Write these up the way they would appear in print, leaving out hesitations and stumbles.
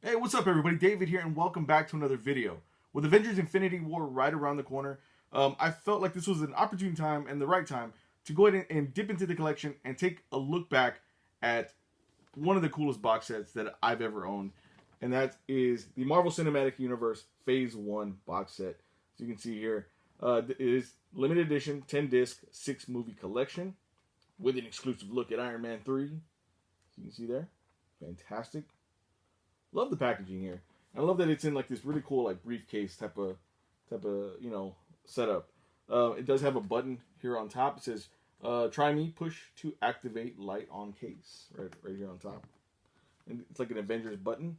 Hey, what's up everybody? David here and welcome back to another video. With Avengers Infinity War right around the corner, I felt like this was an opportune time and the right time to go ahead and dip into the collection and take a look back at one of the coolest box sets that I've ever owned. And that is the Marvel Cinematic Universe Phase 1 box set. As you can see here, it is limited edition, 10 disc, 6 movie collection with an exclusive look at Iron Man 3. As you can see there, fantastic. Love the packaging here. I love that it's in like this really cool like briefcase type of setup. It does have a button here on top. It says try me, push to activate light on case. Right here on top. And it's like an Avengers button.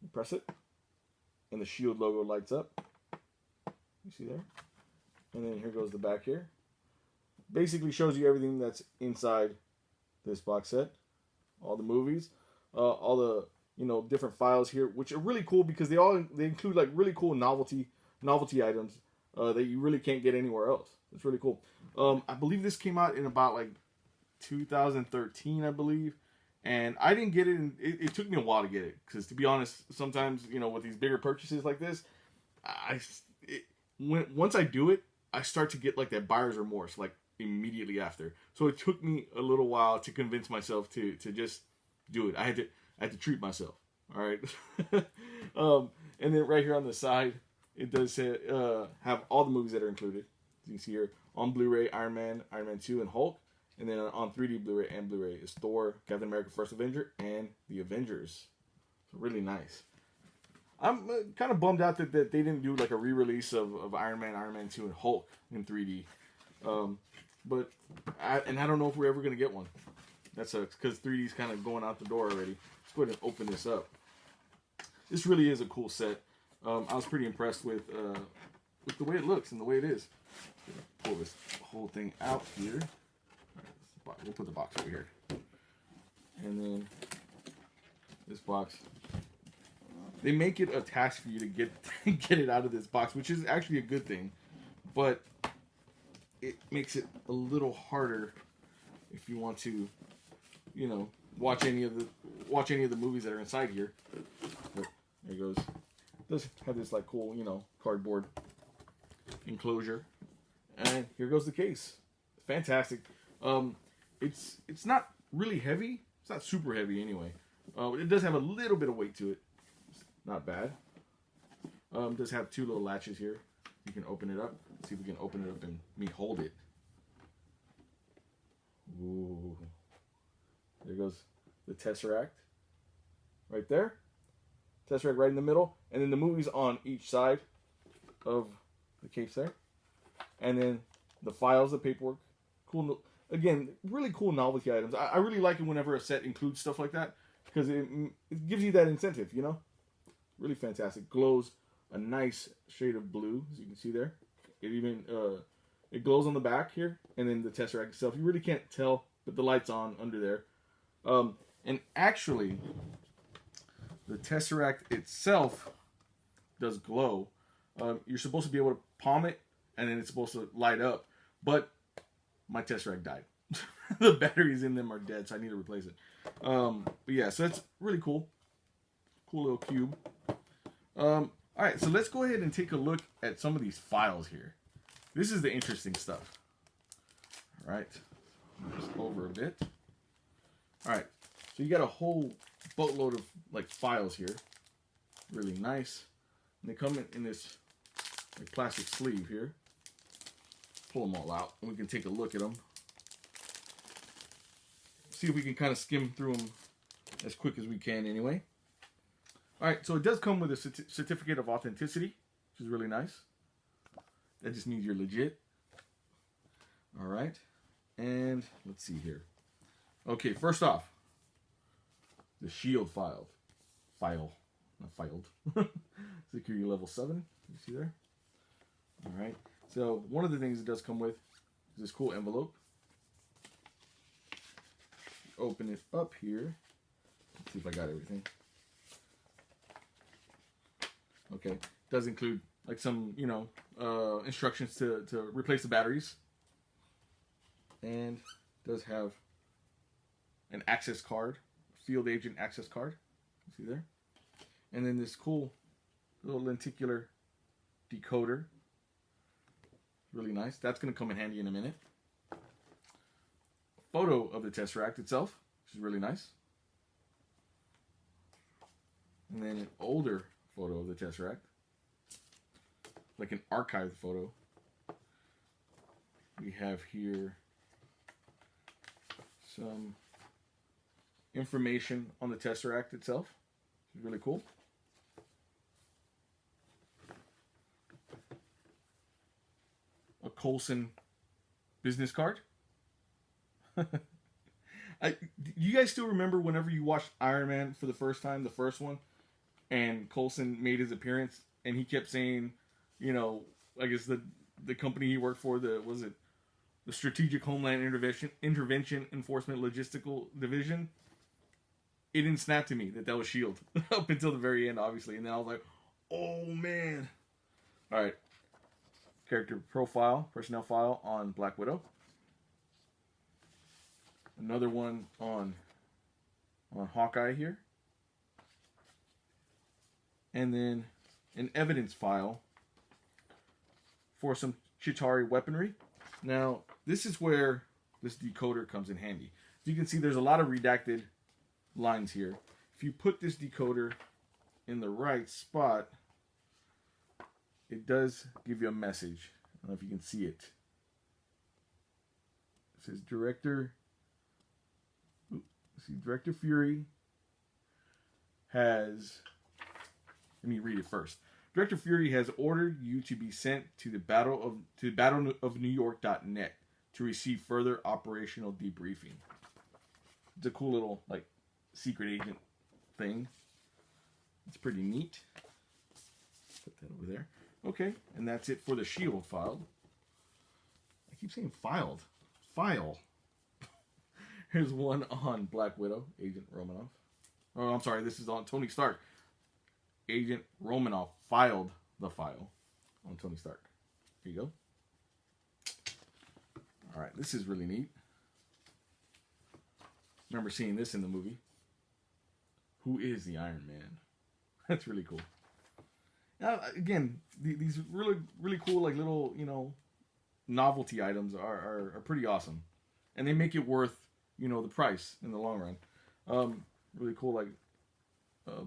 You press it and the shield logo lights up. You see there? And then here goes the back here. Basically shows you everything that's inside this box set. All the movies, all the different files here, which are really cool because they include like really cool novelty items that you really can't get anywhere else. It's really cool. I believe this came out in about like 2013, I believe, and I didn't get it. It took me a while to get it because, to be honest, sometimes with these bigger purchases like this, once I do it, I start to get like that buyer's remorse like immediately after. So it took me a little while to convince myself to just do it. I had to treat myself. All right. And then right here on the side, it does say, have all the movies that are included. As you can see here, on Blu-ray, Iron Man 2, and Hulk. And then on 3D Blu-ray and Blu-ray is Thor, Captain America: First Avenger, and the Avengers. So really nice. I'm kind of bummed out that they didn't do like a re-release of Iron Man 2, and Hulk in 3D. But I don't know if we're ever going to get one. That sucks because 3D is kind of going out the door already. Let's go ahead and open this up. This really is a cool set. I was pretty impressed with the way it looks and the way it is. Pull this whole thing out here. Right, we'll put the box over here. And then this box. They make it a task for you to get it out of this box, which is actually a good thing. But it makes it a little harder if you want to watch any of the movies that are inside here. But there it goes. It does have this like cool, cardboard enclosure. And here goes the case. Fantastic. It's not really heavy. It's not super heavy anyway. It does have a little bit of weight to it. It's not bad. It does have two little latches here. You can open it up. Let's see if we can open it up and me hold it. Ooh. There goes the Tesseract. Right there. Tesseract right in the middle. And then the movies on each side of the case there. And then the files, the paperwork. Cool. Again, really cool novelty items. I really like it whenever a set includes stuff like that. Because it gives you that incentive, Really fantastic. Glows a nice shade of blue, as you can see there. It even it glows on the back here, and then the Tesseract itself. You really can't tell, but the light's on under there. And actually, the Tesseract itself does glow. You're supposed to be able to palm it, and then it's supposed to light up. But my Tesseract died. The batteries in them are dead, so I need to replace it. But yeah, so that's really cool. Cool little cube. Alright, so let's go ahead and take a look at some of these files here. This is the interesting stuff. Alright, just over a bit. Alright, so you got a whole boatload of like files here. Really nice. And they come in this like plastic sleeve here. Pull them all out and we can take a look at them. See if we can kind of skim through them as quick as we can anyway. Alright, so it does come with a certificate of authenticity, which is really nice. That just means you're legit. Alright, and let's see here. Okay, first off, the shield file. Not filed. Security level 7, you see there? Alright, so one of the things it does come with is this cool envelope. Open it up here. Let's see if I got everything. Okay, it does include like some, instructions to replace the batteries. And does have an access card, field agent access card. See there? And then this cool little lenticular decoder. Really nice. That's going to come in handy in a minute. Photo of the Tesseract itself, which is really nice. And then an older photo of the Tesseract, like an archived photo. We have here some information on the Tesseract itself, which is really cool. A Coulson business card. You guys still remember whenever you watched Iron Man for the first time, the first one, and Coulson made his appearance, and he kept saying, you know, I guess the company he worked for, the Strategic Homeland Intervention Enforcement Logistical Division. It didn't snap to me that was S.H.I.E.L.D. up until the very end, obviously, and then I was like, oh man. All right. Character profile, personnel file on Black Widow. Another one on Hawkeye here. And then an evidence file for some Chitauri weaponry. Now, this is where this decoder comes in handy. As you can see, there's a lot of redacted lines here. If you put this decoder in the right spot, it does give you a message. I don't know if you can see it. It says Director Fury has, let me read it first. Director Fury has ordered you to be sent to the battleofnewyork.net to receive further operational debriefing. It's a cool little like secret agent thing. It's pretty neat. Put that over there. Okay, and that's it for the S.H.I.E.L.D. file. I keep saying filed. File. Here's one on Black Widow, Agent Romanoff. Oh, I'm sorry, this is on Tony Stark. Agent Romanoff filed the file on Tony Stark. Here you go. All right, this is really neat. Remember seeing this in the movie. Who is the Iron Man? That's really cool. Now, again, these really, really cool, like little, you know, novelty items are pretty awesome, and they make it worth, you know, the price in the long run. Really cool, like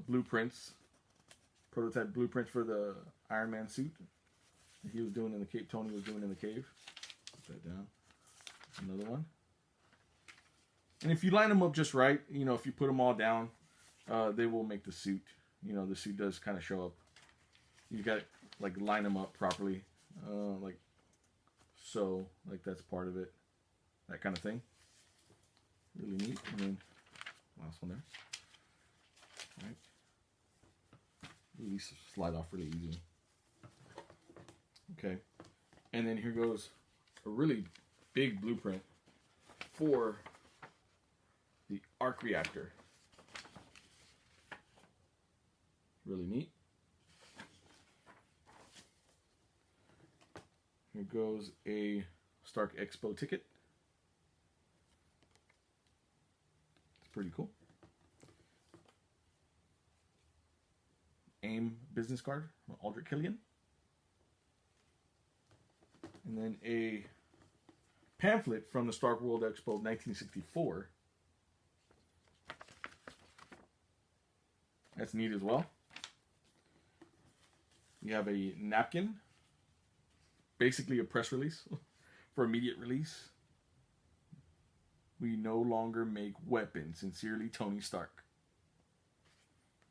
blueprints, prototype blueprints for the Iron Man suit that he was doing in the cave. Tony was doing in the cave. Put that down. Another one. And if you line them up just right, you know, if you put them all down, they will make the suit. You know, the suit does kind of show up. You got to like line them up properly, like so. Like that's part of it. That kind of thing. Really neat. And then last one there. All right. These slide off really easy. Okay. And then here goes a really big blueprint for the arc reactor. Really neat. Here goes a Stark Expo ticket. It's pretty cool. AIM business card from Aldrich Killian. And then a pamphlet from the Stark World Expo 1964. That's neat as well. You have a napkin. Basically a press release for immediate release. We no longer make weapons. Sincerely, Tony Stark.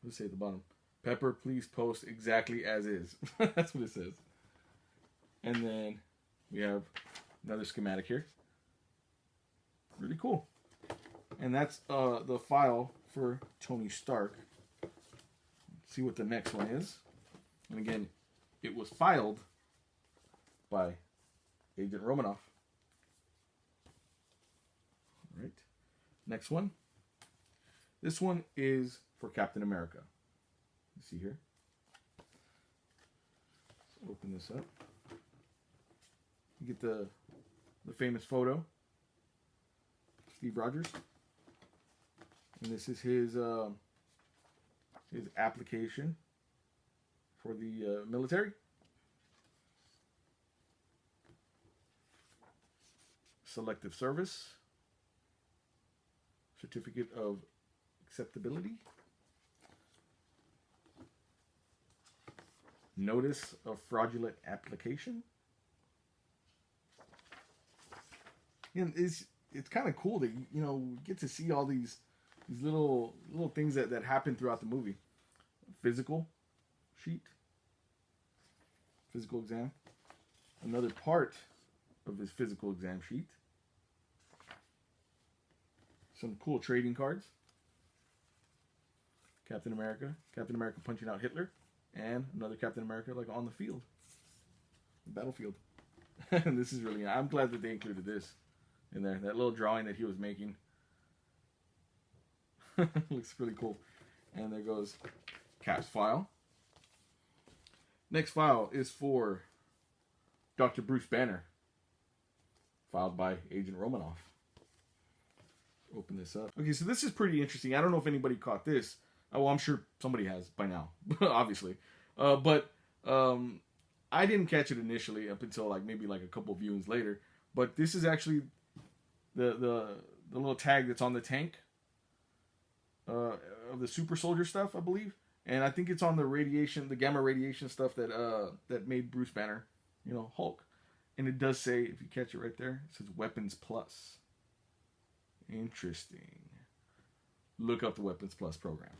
Let's say at the bottom. Pepper, please post exactly as is. That's what it says. And then we have another schematic here. Really cool. And that's the file for Tony Stark. Let's see what the next one is. And again, it was filed by Agent Romanoff. All right. Next one. This one is for Captain America. You see here. Let's open this up. You get the famous photo. Steve Rogers. And this is his his application for the military. Selective service. Certificate of acceptability. Notice of fraudulent application. And it's kind of cool that you get to see all these little things that happen throughout the movie. Physical sheet. Physical exam. Another part of his physical exam sheet. Some cool trading cards. Captain America punching out Hitler, and another Captain America like on the field, battlefield. And this is really, I'm glad that they included this in there. That little drawing that he was making looks really cool. And there goes Cap's file. Next file is for Dr. Bruce Banner, filed by Agent Romanoff. Open this up. Okay, so this is pretty interesting. I don't know if anybody caught this. Oh, I'm sure somebody has by now, obviously. But I didn't catch it initially up until maybe a couple of viewings later. But this is actually the little tag that's on the tank of the super soldier stuff, I believe. And I think it's on the gamma radiation stuff that made Bruce Banner, Hulk. And it does say, if you catch it right there, it says Weapons Plus. Interesting. Look up the Weapons Plus program.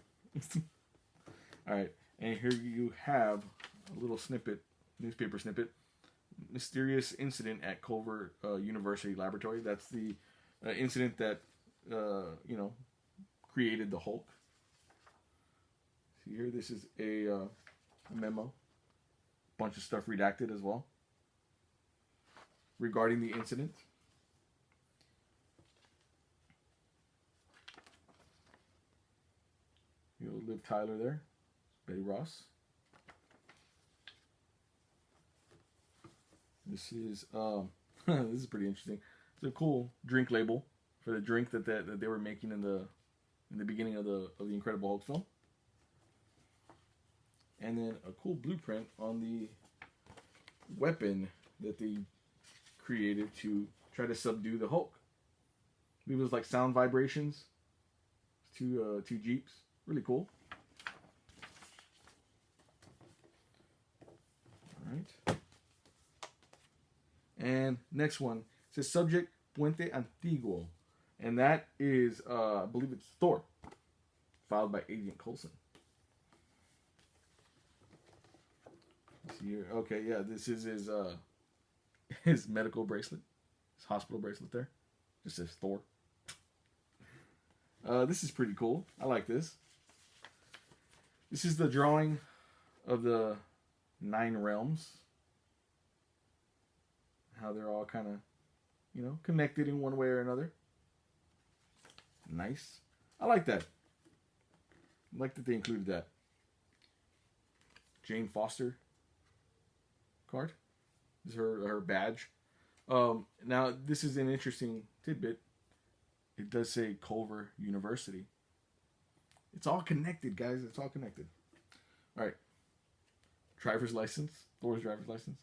All right, and here you have a little newspaper snippet. Mysterious incident at Culver University Laboratory. That's the incident that created the Hulk. See here, this is a memo. Bunch of stuff redacted as well regarding the incident. Liv Tyler there, Betty Ross. This is this is pretty interesting. It's a cool drink label for the drink that they were making in the beginning of the Incredible Hulk film, and then a cool blueprint on the weapon that they created to try to subdue the Hulk. I believe it was like sound vibrations. Two Jeeps. Really cool. All right. And next one says Subject Puente Antiguo. And that is, I believe it's Thor. Filed by Agent Coulson. Let's see here. Okay, yeah, this is his medical bracelet. His hospital bracelet there. Just says Thor. This is pretty cool. I like this. This is the drawing of the 9 realms. How they're all kind of, connected in one way or another. Nice. I like that. I like that they included that. Jane Foster card. This is her badge. Now, this is an interesting tidbit. It does say Culver University. It's all connected, guys. It's all connected. All right. Driver's license. Thor's driver's license.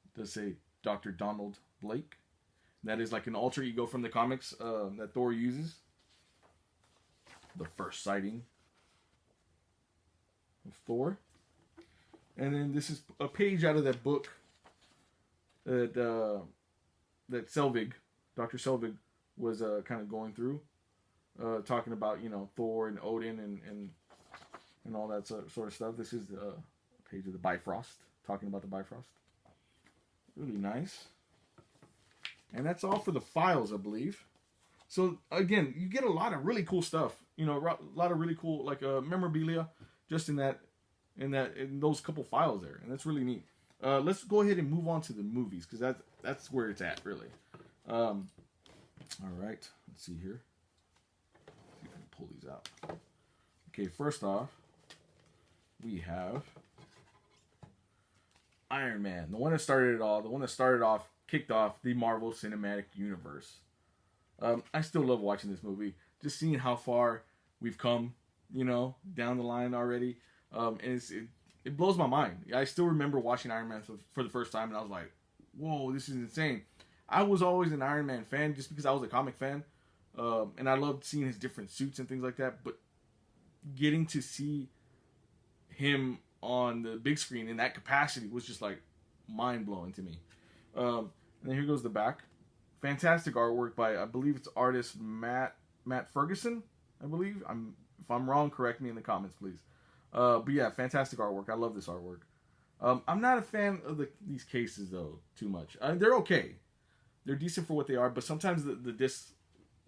It does say Dr. Donald Blake. That is like an alter ego from the comics that Thor uses. The first sighting of Thor. And then this is a page out of that book that Selvig, Dr. Selvig, was kind of going through. Talking about, Thor and Odin and all that sort of stuff. This is the page of the Bifrost, talking about the Bifrost. Really nice. And that's all for the files, I believe. So, again, you get a lot of really cool stuff. A lot of really cool, memorabilia just in those couple files there. And that's really neat. Let's go ahead and move on to the movies, because that's where it's at, really. All right. Let's see here. See if I can pull these out. Okay, first off, we have Iron Man, the one that started it all, the one that kicked off the Marvel Cinematic Universe. I still love watching this movie, just seeing how far we've come down the line already. And it blows my mind. I still remember watching Iron Man for the first time, and I was like, whoa, this is insane. I was always an Iron Man fan just because I was a comic fan. And I loved seeing his different suits and things like that. But getting to see him on the big screen in that capacity was just like mind-blowing to me. And then here goes the back. Fantastic artwork by, I believe it's artist Matt Ferguson, I believe. If I'm wrong, correct me in the comments, please. But yeah, fantastic artwork. I love this artwork. I'm not a fan of these cases, though, too much. They're okay. They're decent for what they are, but sometimes the discs,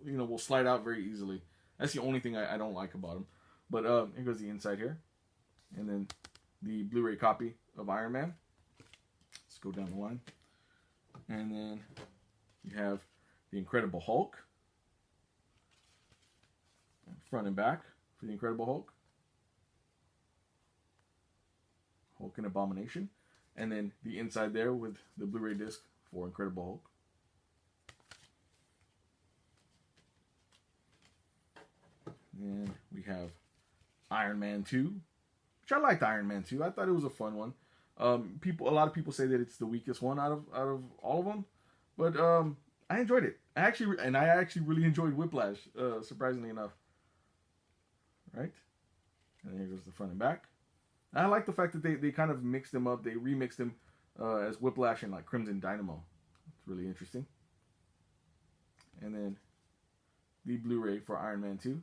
will slide out very easily. That's the only thing I don't like about them. But here goes the inside here. And then the Blu-ray copy of Iron Man. Let's go down the line. And then you have the Incredible Hulk. Front and back for the Incredible Hulk. Hulk and Abomination. And then the inside there with the Blu-ray disc for Incredible Hulk. And we have Iron Man 2, which I liked Iron Man 2. I thought it was a fun one. A lot of people say that it's the weakest one out of all of them, but I enjoyed it. I actually really enjoyed Whiplash, surprisingly enough. Right? And here goes the front and back. And I like the fact that they kind of mixed them up. They remixed them as Whiplash and like Crimson Dynamo. It's really interesting. And then the Blu-ray for Iron Man 2.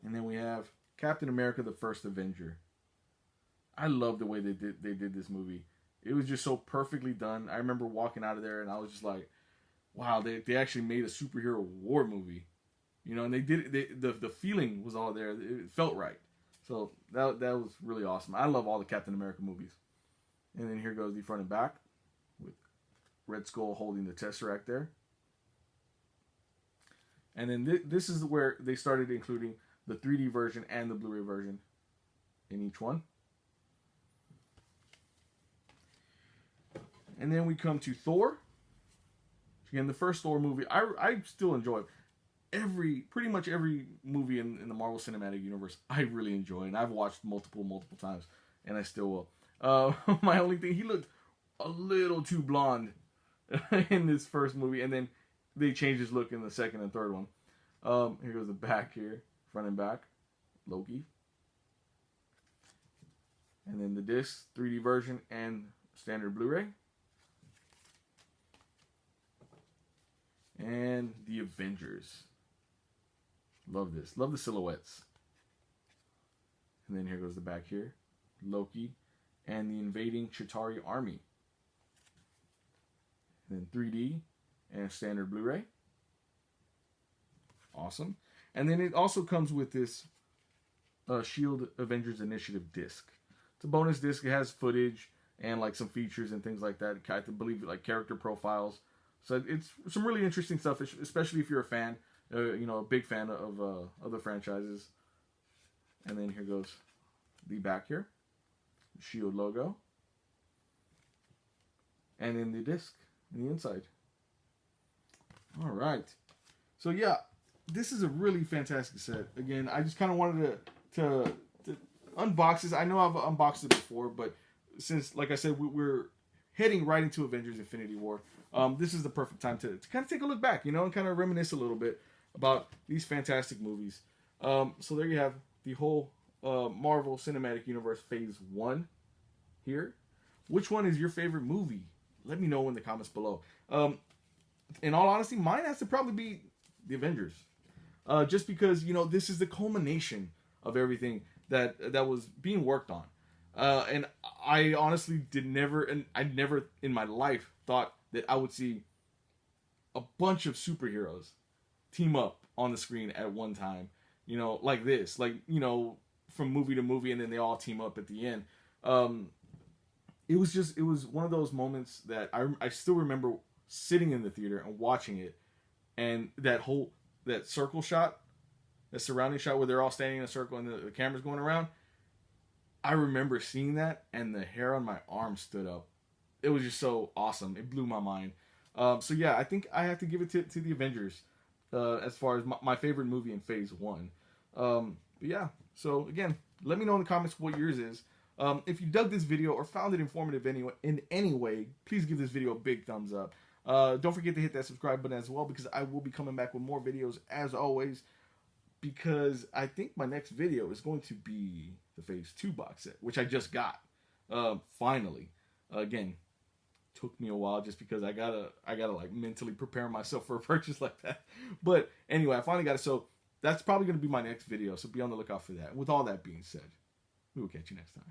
And then we have Captain America: The First Avenger. I love the way they did this movie. It was just so perfectly done. I remember walking out of there and I was just like, wow, they actually made a superhero war movie. And they did it. The feeling was all there. It felt right. So that was really awesome. I love all the Captain America movies. And then here goes the front and back with Red Skull holding the Tesseract there. And then this is where they started including the 3D version and the Blu-ray version in each one. And then we come to Thor. Again, the first Thor movie, I still enjoy it. Pretty much every movie in the Marvel Cinematic Universe, I really enjoy. And I've watched multiple times. And I still will. My only thing, he looked a little too blonde in this first movie. And then they changed his look in the second and third one. Here goes the back here. Front and back, Loki. And then the disc, 3D version, and standard Blu-ray. And the Avengers. Love this. Love the silhouettes. And then here goes the back here. Loki and the invading Chitauri army. And then 3D and standard Blu-ray. Awesome. And then it also comes with this Shield Avengers Initiative disc. It's a bonus disc. It has footage and like some features and things like that. I believe like character profiles. So it's some really interesting stuff, especially if you're a fan, a big fan of other franchises. And then here goes the back here, Shield logo, and then the disc in the inside. All right. So yeah. This is a really fantastic set. Again, I just kind of wanted to unbox this. I know I've unboxed it before, but since, like I said, we're heading right into Avengers Infinity War, this is the perfect time to kind of take a look back, and kind of reminisce a little bit about these fantastic movies. So there you have the whole Marvel Cinematic Universe Phase 1 here. Which one is your favorite movie? Let me know in the comments below. In all honesty, mine has to probably be the Avengers. Just because, this is the culmination of everything that was being worked on. And I honestly I never in my life thought that I would see a bunch of superheroes team up on the screen at one time, like this, from movie to movie, and then they all team up at the end. It was one of those moments that I still remember sitting in the theater and watching it, and that circle shot, that surrounding shot where they're all standing in a circle and the camera's going around. I remember seeing that and the hair on my arm stood up. It was just so awesome. It blew my mind. So yeah, I think I have to give it to the Avengers. as far as my favorite movie in Phase 1. But yeah, so again, let me know in the comments what yours is. If you dug this video or found it informative in any way, please give this video a big thumbs up. Don't forget to hit that subscribe button as well, because I will be coming back with more videos as always, because I think my next video is going to be the Phase 2 box set, which I just got, finally. Again, took me a while just because I gotta like mentally prepare myself for a purchase like that. But anyway, I finally got it, so that's probably going to be my next video, so be on the lookout for that. With all that being said, we will catch you next time.